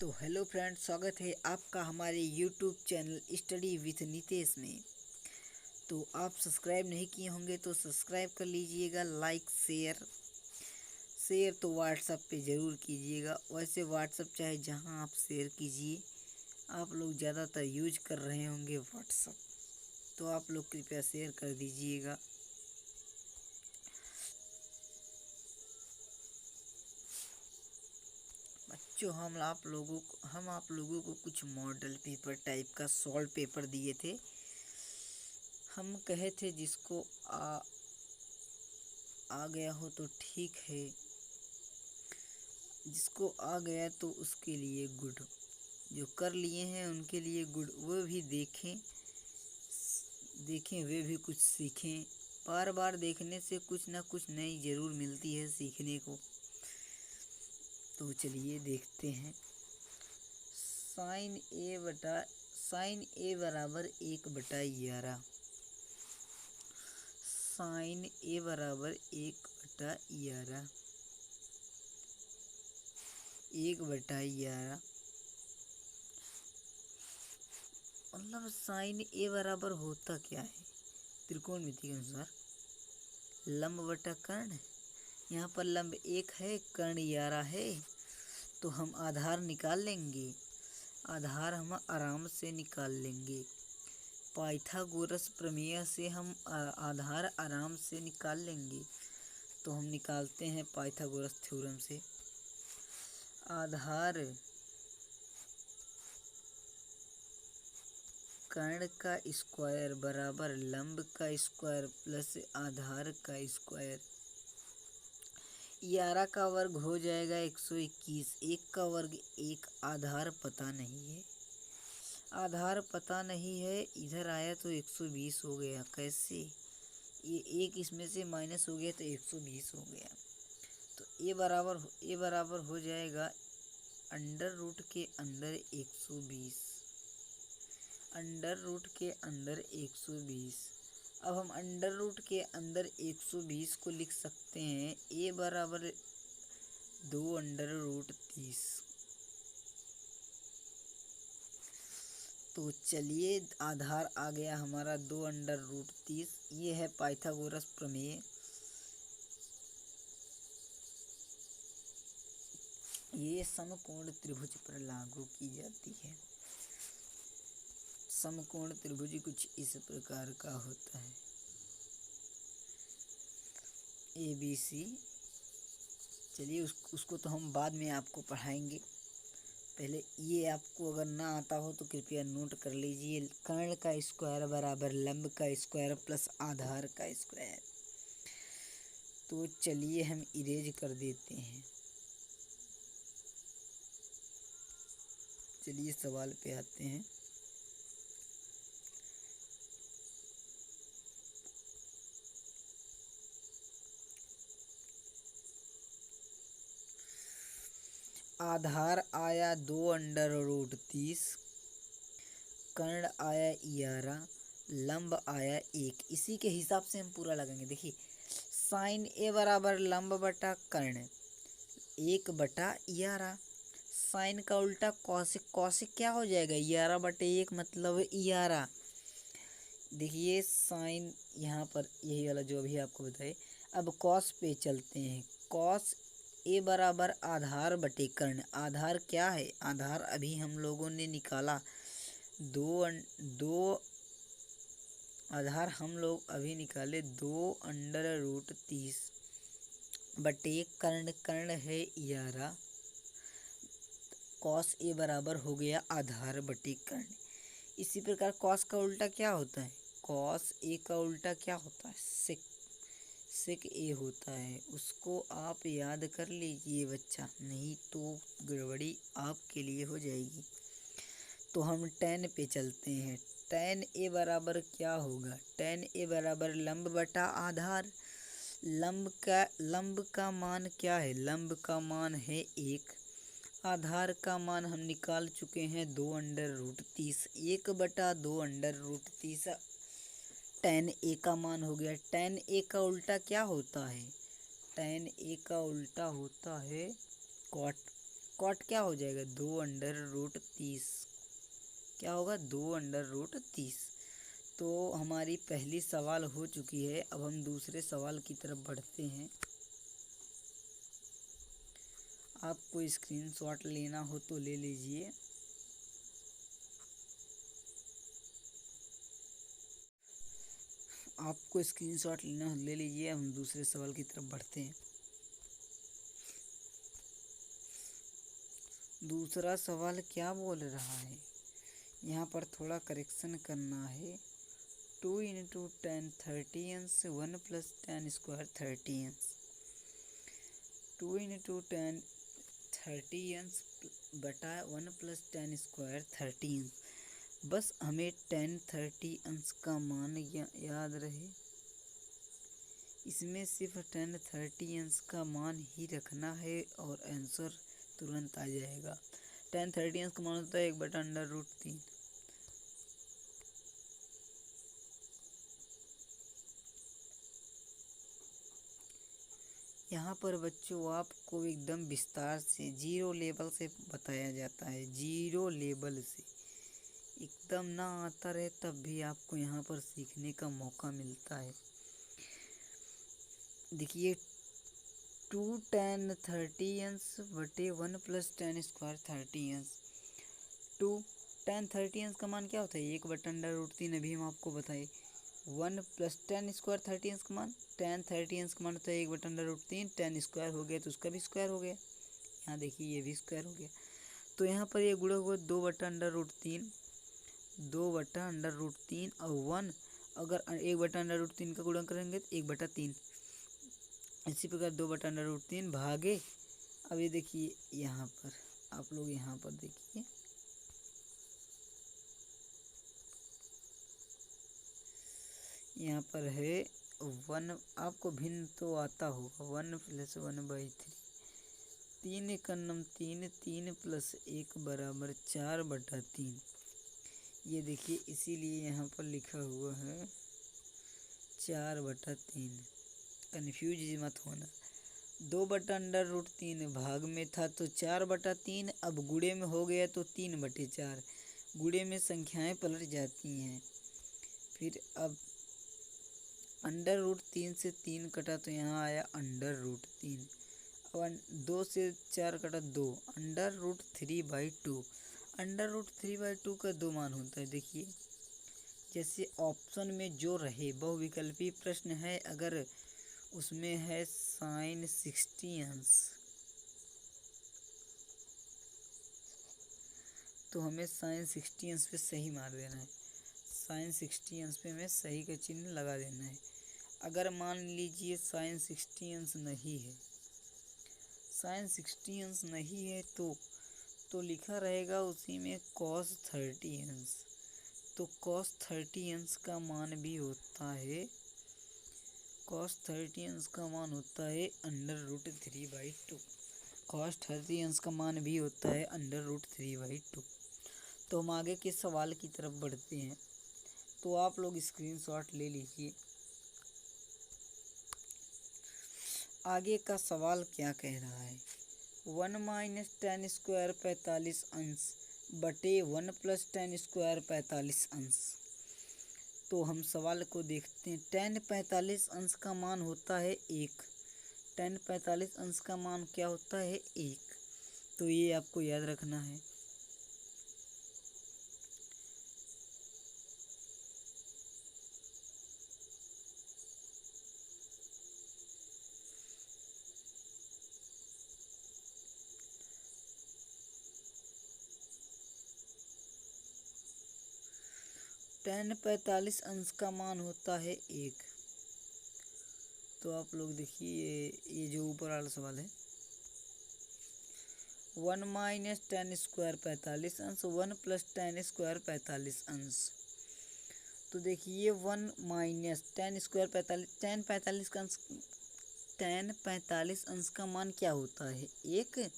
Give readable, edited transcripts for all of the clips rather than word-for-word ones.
तो hello friends, स्वागत है आपका हमारे YouTube channel study with Nitesh में। तो आप सब्सक्राइब नहीं किए होंगे तो सब्सक्राइब कर लीजिएगा। लाइक शेयर तो व्हाट्सएप पे ज़रूर कीजिएगा। वैसे व्हाट्सएप चाहे जहां आप शेयर कीजिए, आप लोग ज़्यादातर यूज कर रहे होंगे व्हाट्सएप, तो आप लोग कृपया शेयर कर दीजिएगा। बच्चों, हम आप लोगों को कुछ मॉडल पेपर टाइप का सॉल्व पेपर दिए थे। हम कहे थे जिसको आ गया हो तो ठीक है, जिसको आ गया तो उसके लिए गुड, जो कर लिए हैं उनके लिए गुड। वो भी देखें वे भी कुछ सीखें। बार बार देखने से कुछ ना कुछ नई ज़रूर मिलती है सीखने को। तो चलिए देखते हैं। साइन ए बराबर 1/11। साइन ए बराबर 1/11। 1/11 मतलब साइन ए बराबर होता क्या है? त्रिकोणमिति के अनुसार लंब बटा कर्ण। यहाँ पर लंब 1 है, कर्ण 11 है, तो हम आधार निकाल लेंगे। आधार हम आराम से निकाल लेंगे। पाइथागोरस प्रमेय से हम आधार आराम से निकाल लेंगे। तो हम निकालते हैं पाइथागोरस थ्योरम से। आधार कर्ण का स्क्वायर बराबर लंब का स्क्वायर प्लस आधार का स्क्वायर। 11 का वर्ग हो जाएगा 121। 1 का वर्ग 1। आधार पता नहीं है, इधर आया तो 120 हो गया। कैसे? ये 1 इसमें से माइनस हो गया तो 120 हो गया। तो ए बराबर हो जाएगा अंडर रूट के अंदर 120। अंडर रूट के अंदर 120। अब हम अंडर रूट के अंदर 120 को लिख सकते हैं ए बराबर 2√30। तो चलिए, आधार आ गया हमारा 2√30। ये है पाइथागोरस प्रमेय। ये समकोण त्रिभुज पर लागू की जाती है। समकोण त्रिभुज कुछ इस प्रकार का होता है, ABC। चलिए उसको तो हम बाद में आपको पढ़ाएंगे। पहले ये आपको अगर ना आता हो तो कृपया नोट कर लीजिए। कर्ण का स्क्वायर बराबर लंब का स्क्वायर प्लस आधार का स्क्वायर। तो चलिए हम इरेज कर देते हैं। चलिए सवाल पे आते हैं। आधार आया 2√30, कर्ण आया 11, लंब आया 1। इसी के हिसाब से हम पूरा लगाएंगे। देखिए, साइन ए बराबर लंब बटा कर्ण 1/11। साइन का उल्टा कॉसिक। कॉसिक क्या हो जाएगा? 11/1 मतलब 11। देखिए साइन यहाँ पर यही वाला जो अभी आपको बताए। अब कॉस पे चलते हैं। कॉस ए बराबर आधार बटे कर्ण। आधार क्या है? आधार अभी हम लोगों ने निकाला। दो आधार हम लोग अभी निकाले 2√30 बटे कर्ण है 11। कॉस ए बराबर हो गया आधार बटे कर्ण। इसी प्रकार कॉस का उल्टा क्या होता है? कॉस ए का उल्टा क्या होता है? सेक ए होता है। उसको आप याद कर लीजिए बच्चा, नहीं तो गड़बड़ी आपके लिए हो जाएगी। तो हम tan पे चलते हैं। tan ए बराबर क्या होगा? tan ए बराबर लंब बटा आधार। लंब का मान क्या है? लंब का मान है 1। आधार का मान हम निकाल चुके हैं 2√30। 1/2√30 tan ए का मान हो गया। tan ए का उल्टा क्या होता है? tan ए का उल्टा होता है cot। कॉट क्या हो जाएगा, 2√30। क्या होगा, 2√30। तो हमारी पहली सवाल हो चुकी है। अब हम दूसरे सवाल की तरफ बढ़ते हैं। आपको स्क्रीनशॉट लेना हो तो ले लीजिए। आपको स्क्रीनशॉट लेना हो ले लीजिए। हम दूसरे सवाल की तरफ बढ़ते हैं। दूसरा सवाल क्या बोल रहा है, यहाँ पर थोड़ा करेक्शन करना है। 2 × 10 30 1 + 10 स्क्वायर 30। 2 × 10 30 बटा 1 + 10 स्क्वायर 30। बस हमें 10 30 का मान याद रहे। इसमें सिर्फ 10 30 का मान ही रखना है और आंसर तुरंत आ जाएगा। 10 30 का मान होता है 1/√3। यहाँ पर बच्चों आपको एकदम विस्तार से जीरो लेवल से बताया जाता है। जीरो लेवल से एकदम ना आता रहे तब भी आपको यहाँ पर सीखने का मौका मिलता है। देखिए 2 10 30 बटे 1 + 10 स्क्वायर 30। 2 10 30 का मान क्या होता है, 1/√3। अभी हम आपको बताए 1 + 10 स्क्वायर 30 का मान 10 30 का मान होता है 1/√3। 10 स्क्वायर हो गया तो उसका भी स्क्वायर हो गया। यहाँ देखिए ये भी स्क्वायर हो गया। तो यहाँ पर ये गुणा हुआ 2/√3। 2/√3 और 1, अगर 1/√3 का गुणा करेंगे तो 1/3। इसी प्रकार 2/√3 भागे। अब ये देखिए यहाँ पर, आप लोग यहाँ पर देखिए यहाँ पर है 1। आपको भिन्न तो आता होगा। 1 + 1/3। 3 एकम 3, 3 + 1 = 4/3। ये देखिए इसीलिए यहाँ पर लिखा हुआ है 4/3। कन्फ्यूज मत होना। 2/√3 भाग में था तो 4/3। अब गुणे में हो गया तो 3/4। गुणे में संख्याएं पलट जाती हैं। फिर अब √3 से 3 कटा तो यहाँ आया √3। अब 2 से 4 कटा 2, √3/2। √3/2 का 2 मान होता है। देखिए जैसे ऑप्शन में जो रहे, बहुविकल्पी प्रश्न है, अगर उसमें है sin 60 तो हमें sin 60 पे सही मार देना है। sin 60 पे हमें सही का चिन्ह लगा देना है। अगर मान लीजिए sin 60 नहीं है, sin 60 नहीं है तो लिखा रहेगा उसी में cos 30। तो cos 30 का मान भी होता है, cos 30 का मान होता है √3/2। cos 30 का मान भी होता है √3/2। तो हम आगे के सवाल की तरफ बढ़ते हैं। तो आप लोग स्क्रीनशॉट ले लीजिए। आगे का सवाल क्या कह रहा है, 1 - 10 स्क्वायर 45 बटे 1 + 10 स्क्वायर 45। तो हम सवाल को देखते हैं। 10 45 का मान होता है 1। 10 45 का मान क्या होता है, 1। तो ये आपको याद रखना है। टेन 45 का मान होता है 1। तो आप लोग देखिए ये जो ऊपर वाला सवाल है, 1 - 10 स्क्वायर 45, 1 + 10 स्क्वायर 45। तो देखिए 1 - 10 स्क्वायर 45, 10 45 का 10 45 का मान क्या होता है, 1।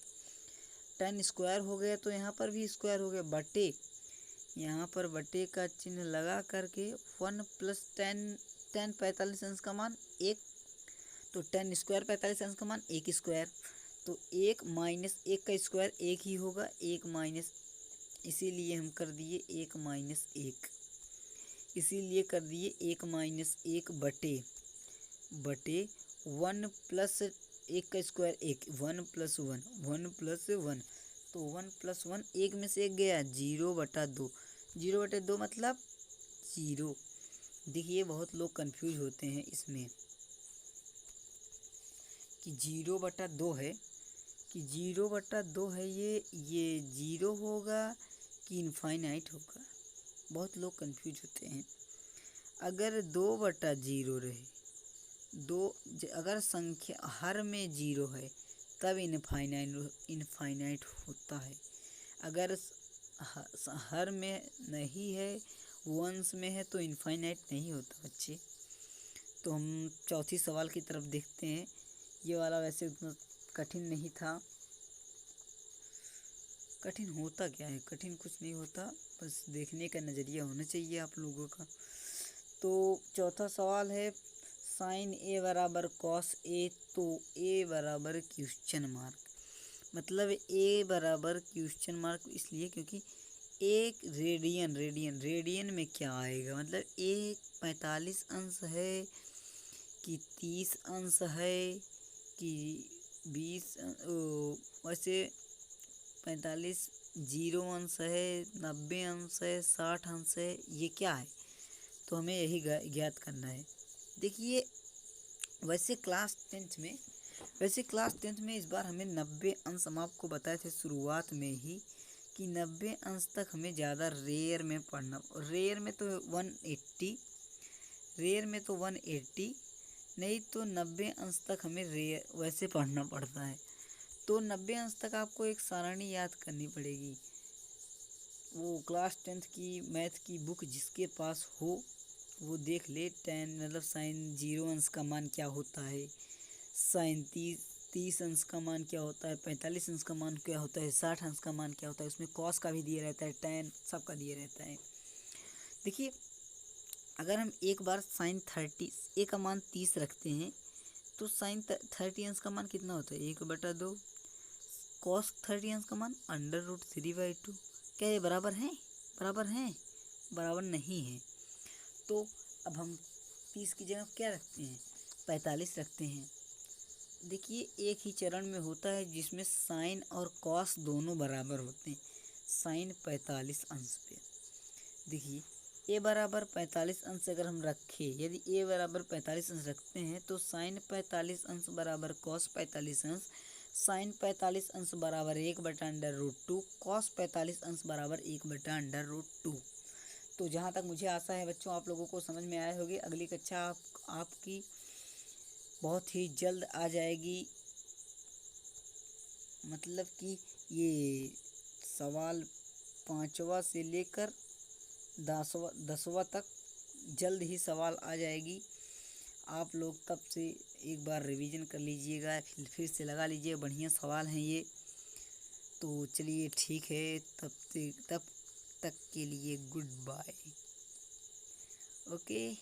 10 स्क्वायर हो गया तो यहाँ पर भी स्क्वायर हो गया, बटे, यहाँ पर बटे का चिन्ह लगा करके 1 + 10, 10 45 का मान 1। तो 10 स्क्वायर 45 का मान 1 स्क्वायर। तो 1 माइनस 1 का स्क्वायर 1 ही होगा, 1 माइनस, इसीलिए हम कर दिए 1 माइनस 1, इसीलिए कर दिए 1 माइनस 1 बटे 1 प्लस 1 का स्क्वायर 1, 1 प्लस 1, 1 प्लस 1, तो 1 प्लस 1 1 में से 1 गया, 0/2, 0/2 मतलब 0। देखिए बहुत लोग कंफ्यूज होते हैं इसमें कि 0/2 है, कि 0/2 है, ये 0 होगा कि इनफाइनाइट होगा, बहुत लोग कंफ्यूज होते हैं। अगर 2/0 रहे, अगर संख्या हर में 0 है तब इनफाइनाइट होता है। अगर हर में नहीं है, वंस में है, तो इनफाइनाइट नहीं होता बच्चे। तो हम चौथी सवाल की तरफ देखते हैं। ये वाला वैसे उतना कठिन नहीं था। कठिन होता क्या है? कठिन कुछ नहीं होता, बस देखने का नज़रिया होना चाहिए आप लोगों का। तो चौथा सवाल है साइन ए बराबर कॉस ए, तो ए बराबर क्वेश्चन मार्क, मतलब ए बराबर क्वेश्चन मार्क इसलिए क्योंकि एक रेडियन में क्या आएगा, मतलब एक 45 अंश है कि 30 अंश है कि 20, वैसे 45 0 अंश है, 90 अंश है, 60 अंश है, ये क्या है, तो हमें यही ज्ञात करना है। देखिए वैसे क्लास टेंथ में इस बार हमें 90 अंश, हम आपको बताए थे शुरुआत में ही कि 90 अंश तक हमें ज़्यादा रेयर में पढ़ना, रेयर में तो 180 नहीं तो 90 अंश तक हमें रेयर वैसे पढ़ना पड़ता है। तो 90 अंश तक आपको एक सारणी याद करनी पड़ेगी। वो क्लास 10th की मैथ की बुक जिसके पास हो वो देख ले। 10 मतलब साइन 0 अंश का मान क्या होता है, साइन 30 अंश का मान क्या होता है, 45 अंश का मान क्या होता है, 60 अंश का मान क्या होता है, उसमें कॉस का भी दिया रहता है, tan सबका दिया रहता है। देखिए अगर हम एक बार साइन 30 ए का मान 30 रखते हैं तो साइन 30 अंश का मान कितना होता है, 1/2, कॉस 30 अंश का मान √3/2। क्या ये बराबर है? बराबर नहीं है। तो अब हम 30 की जगह क्या रखते हैं, 45 रखते हैं। देखिए एक ही चरण में होता है जिसमें साइन और कॉस दोनों बराबर होते हैं, साइन 45 अंश पे। देखिए ए बराबर 45 अंश अगर हम रखें, यदि ए बराबर 45 अंश रखते हैं तो साइन 45 अंश बराबर कॉस 45 अंश, साइन 45 अंश बराबर 1/√2, कॉस 45 अंश बराबर 1/√2। तो जहाँ तक मुझे आशा है बच्चों आप लोगों को समझ में आए होगी। अगली कक्षा आपकी बहुत ही जल्द आ जाएगी, मतलब कि ये सवाल 5वां से लेकर 10वां तक जल्द ही सवाल आ जाएगी। आप लोग तब से एक बार रिवीजन कर लीजिएगा, फिर से लगा लीजिए, बढ़िया सवाल हैं ये। तो चलिए ठीक है, तब तक के लिए गुड बाय। ओके।